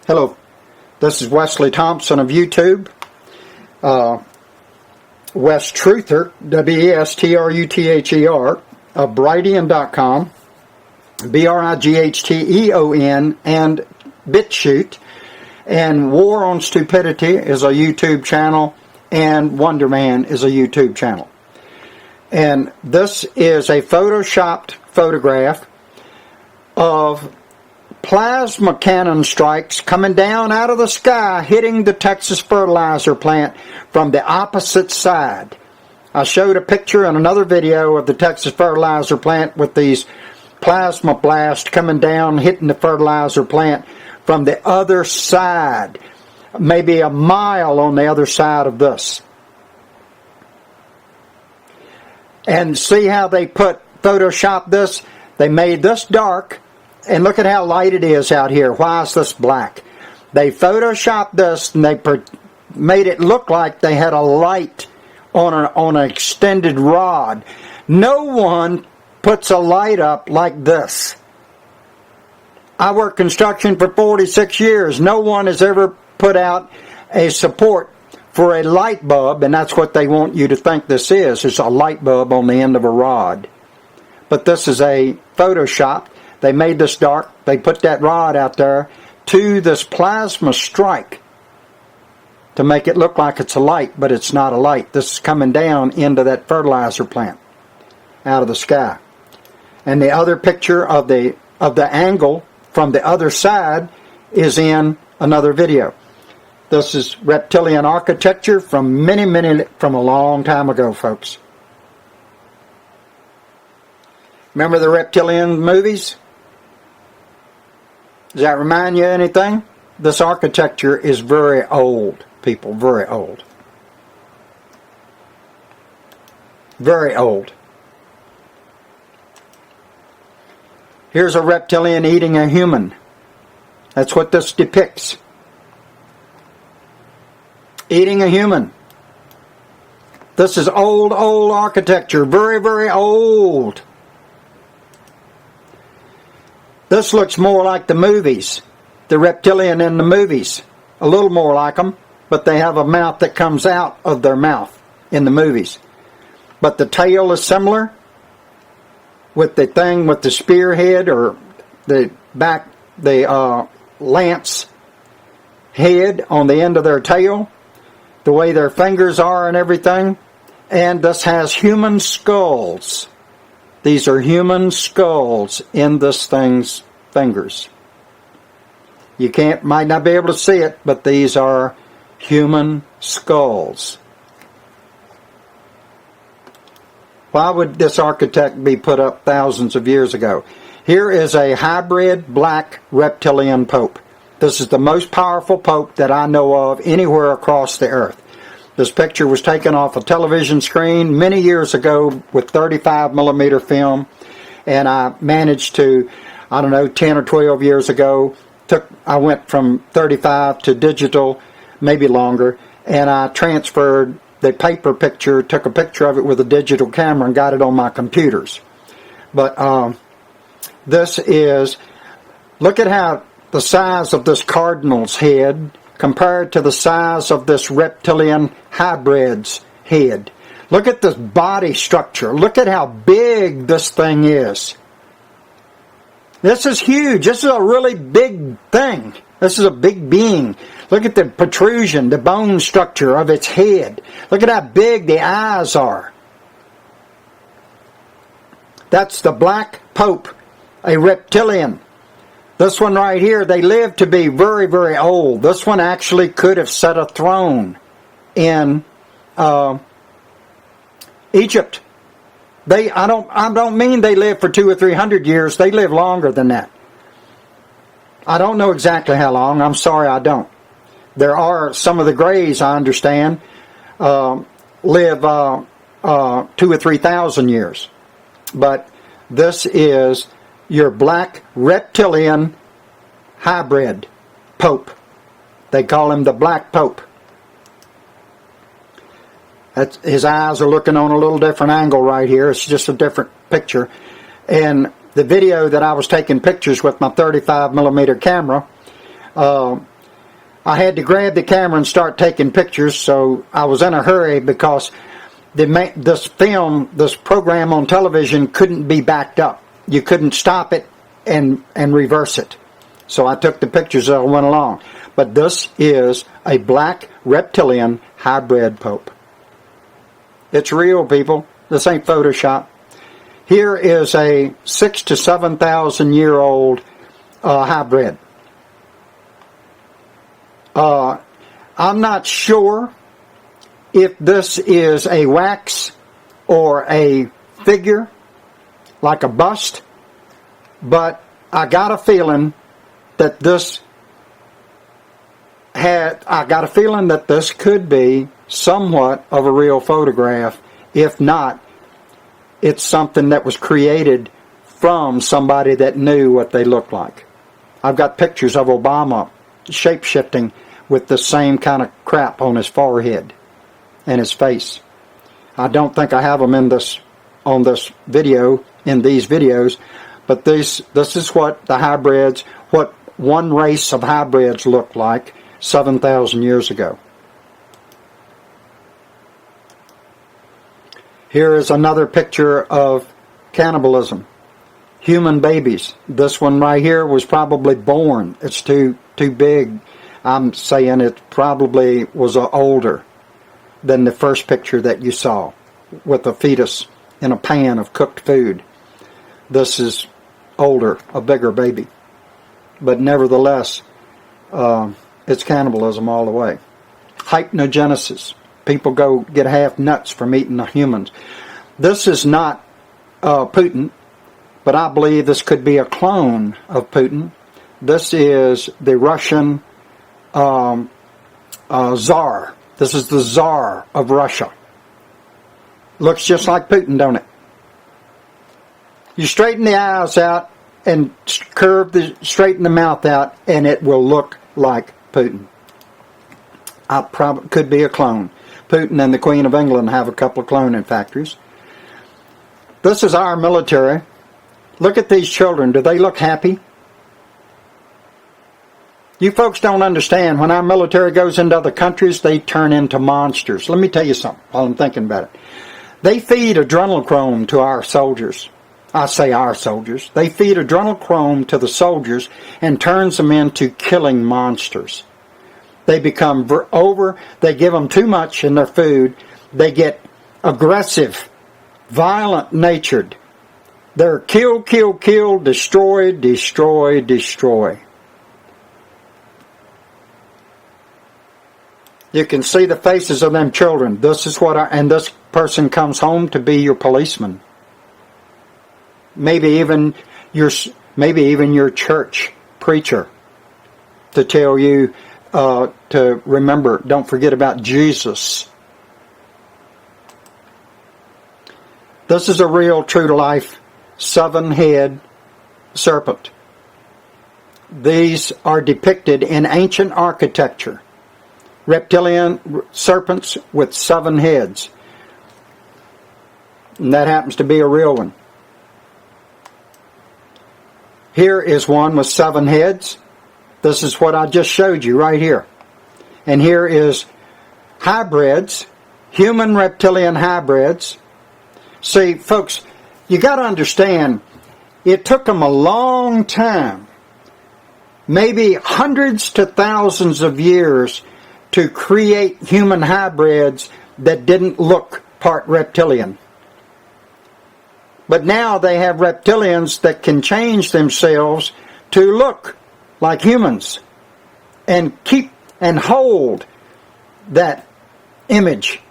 Hello, this is Wesley Thompson of YouTube, westruther, W-E-S-T-R-U-T-H-E-R, of Brightian.com, B-R-I-G-H-T-E-O-N, and Bitchute, and War on Stupidity is a YouTube channel, and Wonder Man is a YouTube channel. And this is a photoshopped photograph of plasma cannon strikes coming down out of the sky, hitting the Texas fertilizer plant from the opposite side. I showed a picture in another video of the Texas fertilizer plant with these plasma blasts coming down, hitting the fertilizer plant from the other side, maybe a mile on the other side of this. And see how they photoshopped this? They made this dark. And look at how light it is out here. Why is this black? They photoshopped this and they made it look like they had a light on an extended rod. No one puts a light up like this. I worked construction for 46 years. No one has ever put out a support for a light bulb, and that's what they want you to think this is. It's a light bulb on the end of a rod. But this is a Photoshop. They made this dark. They put that rod out there to this plasma strike to make it look like it's a light, but it's not a light. This is coming down into that fertilizer plant out of the sky. And the other picture of the angle from the other side is in another video. This is reptilian architecture from from a long time ago, folks. Remember the reptilian movies? Does that remind you of anything? This architecture is very old, people, very old. Very old. Here's a reptilian eating a human. That's what this depicts. Eating a human. This is old architecture. Very, very old. This looks more like the movies, the reptilian in the movies. A little more like them, but they have a mouth that comes out of their mouth in the movies. But the tail is similar with the thing with the spearhead or the lance head on the end of their tail, the way their fingers are and everything. And this has human skulls. These are human skulls in this thing's fingers. You might not be able to see it, but these are human skulls. Why would this architect be put up thousands of years ago? Here is a hybrid black reptilian pope. This is the most powerful pope that I know of anywhere across the earth. This picture was taken off a television screen many years ago with 35mm film, and I managed to, 10 or 12 years ago, I went from 35 to digital, maybe longer, and I transferred the paper picture, took a picture of it with a digital camera and got it on my computers. But this is, look at how the size of this cardinal's head compared to the size of this reptilian hybrid's head. Look at this body structure. Look at how big this thing is. This is huge. This is a really big thing. This is a big being. Look at the protrusion, the bone structure of its head. Look at how big the eyes are. That's the Black Pope, a reptilian. This one right here, they live to be very, very old. This one actually could have set a throne in Egypt. I don't mean they live for 200 or 300 years. They live longer than that. I don't know exactly how long. I'm sorry, I don't. There are some of the Greys, I understand, live 2,000 or 3,000 years. But this is your black reptilian hybrid pope. They call him the Black Pope. His eyes are looking on a little different angle right here. It's just a different picture. And the video that I was taking pictures with my 35mm camera, I had to grab the camera and start taking pictures, so I was in a hurry because this program on television couldn't be backed up. You couldn't stop it and reverse it. So I took the pictures as I went along. But this is a black reptilian hybrid pope. It's real, people. This ain't Photoshop. Here is a 6,000 to 7,000 year old hybrid. I'm not sure if this is a wax or a figure, like a bust, but I got a feeling that this could be somewhat of a real photograph. If not, it's something that was created from somebody that knew what they looked like. I've got pictures of Obama shape-shifting with the same kind of crap on his forehead and his face. I don't think I have them in these videos, but this is what the hybrids, what one race of hybrids looked like 7,000 years ago. Here is another picture of cannibalism. Human babies. This one right here was probably born. It's too big. I'm saying it probably was older than the first picture that you saw with a fetus in a pan of cooked food. This is older, a bigger baby. But nevertheless, it's cannibalism all the way. Hypnogenesis. People go get half nuts from eating the humans. This is not Putin, but I believe this could be a clone of Putin. This is the Russian Tsar. This is the Tsar of Russia. Looks just like Putin, don't it? You straighten the eyes out and straighten the mouth out, and it will look like Putin. Could be a clone. Putin and the Queen of England have a couple of cloning factories. This is our military. Look at these children. Do they look happy? You folks don't understand. When our military goes into other countries, they turn into monsters. Let me tell you something while I'm thinking about it. They feed adrenochrome to our soldiers. I say our soldiers. They feed adrenochrome to the soldiers and turns them into killing monsters. They become they give them too much in their food. They get aggressive, violent natured. They're kill, kill, kill, destroy, destroy, destroy. You can see the faces of them children. This is and this person comes home to be your policeman. Maybe even your church preacher to tell you to remember, don't forget about Jesus. This is a real, true-to-life 7-head serpent. These are depicted in ancient architecture. Reptilian serpents with 7 heads. And that happens to be a real one. Here is one with 7 heads. This is what I just showed you right here. And here is hybrids, human reptilian hybrids. See, folks, you got to understand, it took them a long time, maybe hundreds to thousands of years, to create human hybrids that didn't look part reptilian. But now they have reptilians that can change themselves to look like humans and keep and hold that image.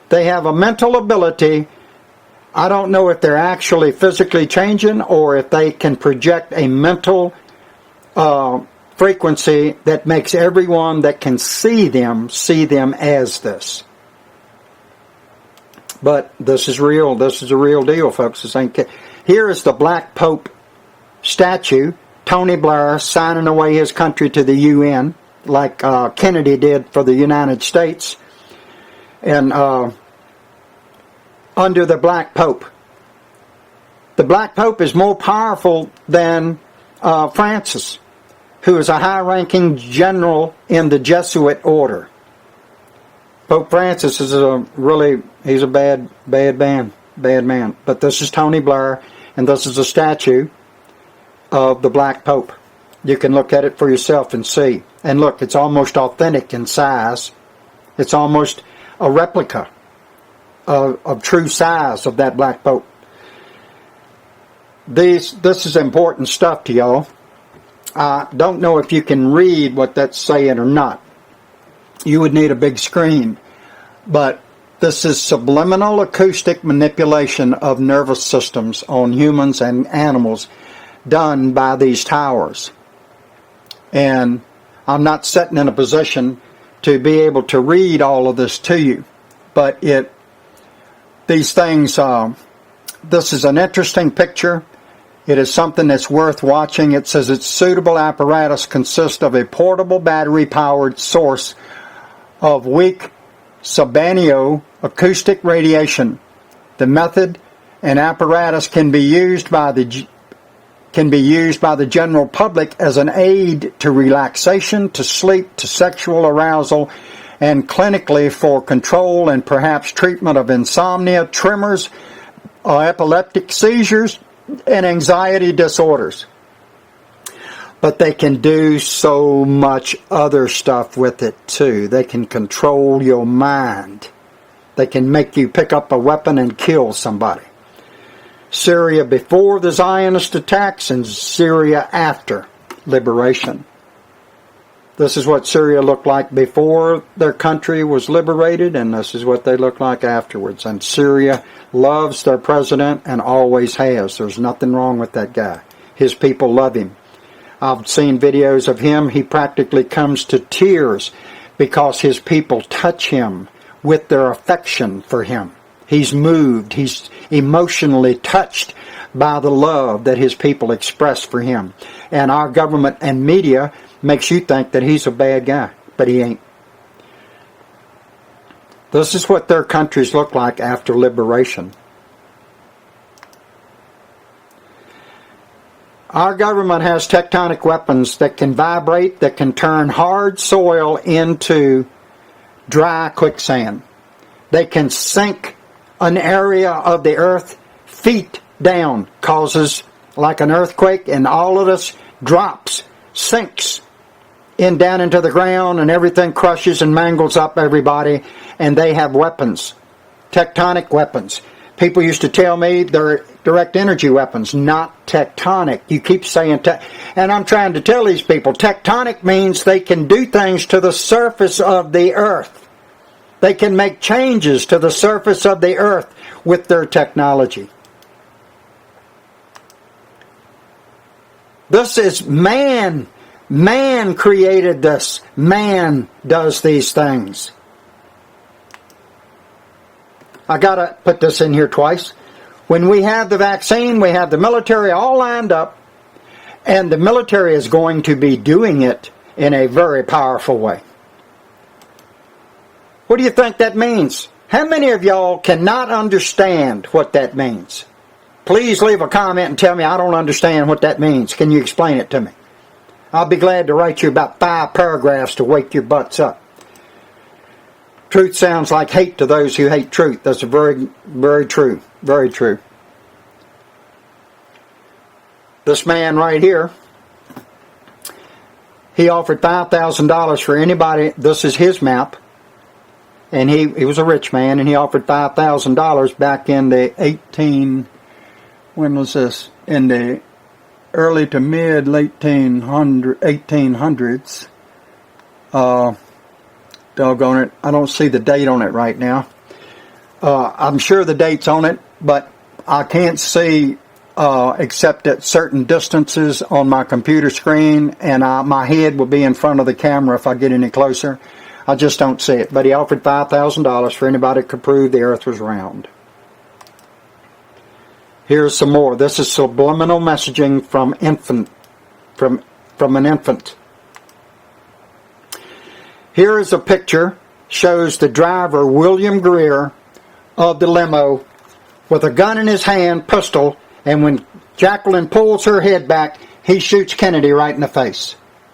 They have a mental ability. I don't know if they're actually physically changing or if they can project a mental frequency that makes everyone that can see them as this. But this is real. This is a real deal, folks. Here is the Black Pope statue. Tony Blair signing away his country to the UN, like Kennedy did for the United States. And under the Black Pope. The Black Pope is more powerful than Francis. who is a high-ranking general in the Jesuit order. Pope Francis is he's a bad man. But this is Tony Blair, and this is a statue of the Black Pope. You can look at it for yourself and see. And look, it's almost authentic in size. It's almost a replica of true size of that Black Pope. This is important stuff to y'all. I don't know if you can read what that's saying or not. You would need a big screen. But this is subliminal acoustic manipulation of nervous systems on humans and animals done by these towers. And I'm not sitting in a position to be able to read all of this to you. But these things, this is an interesting picture. It is something that's worth watching. It says its suitable apparatus consists of a portable battery-powered source of weak subaerial acoustic radiation. The method and apparatus can be used by the general public as an aid to relaxation, to sleep, to sexual arousal, and clinically for control and perhaps treatment of insomnia, tremors, epileptic seizures, and anxiety disorders. But they can do so much other stuff with it too. They can control your mind. They can make you pick up a weapon and kill somebody. Syria before the Zionist attacks and Syria after liberation. This is what Syria looked like before their country was liberated, and this is what they look like afterwards. And Syria loves their president and always has. There's nothing wrong with that guy. His people love him. I've seen videos of him. He practically comes to tears because his people touch him with their affection for him. He's moved. He's emotionally touched by the love that his people express for him. And our government and media makes you think that he's a bad guy, but he ain't. This is what their countries look like after liberation. Our government has tectonic weapons that can vibrate, that can turn hard soil into dry quicksand. They can sink an area of the earth feet down, causes like an earthquake, and all of this drops, sinks down into the ground, and everything crushes and mangles up everybody. And they have weapons, tectonic weapons. People used to tell me they're direct energy weapons, not tectonic. You keep saying and I'm trying to tell these people, tectonic means they can do things to the surface of the earth. They can make changes to the surface of the earth with their technology. This is man. Man created this. Man does these things. I got to put this in here twice. When we have the vaccine, we have the military all lined up, and the military is going to be doing it in a very powerful way. What do you think that means? How many of y'all cannot understand what that means? Please leave a comment and tell me I don't understand what that means. Can you explain it to me? I'll be glad to write you about 5 paragraphs to wake your butts up. Truth sounds like hate to those who hate truth. That's very, very true. Very true. This man right here, he offered $5,000 for anybody. This is his map. And he was a rich man, and he offered $5,000 back in the when was this? In the early to mid late 1800s. Doggone it. I don't see the date on it right now. I'm sure the date's on it, but I can't see except at certain distances on my computer screen, and my head will be in front of the camera if I get any closer. I just don't see it. But he offered $5,000 for anybody that could prove the earth was round. Here's some more. This is subliminal messaging from an infant. Here is a picture, shows the driver, William Greer, of the limo with a gun in his hand, pistol, and when Jacqueline pulls her head back, he shoots Kennedy right in the face.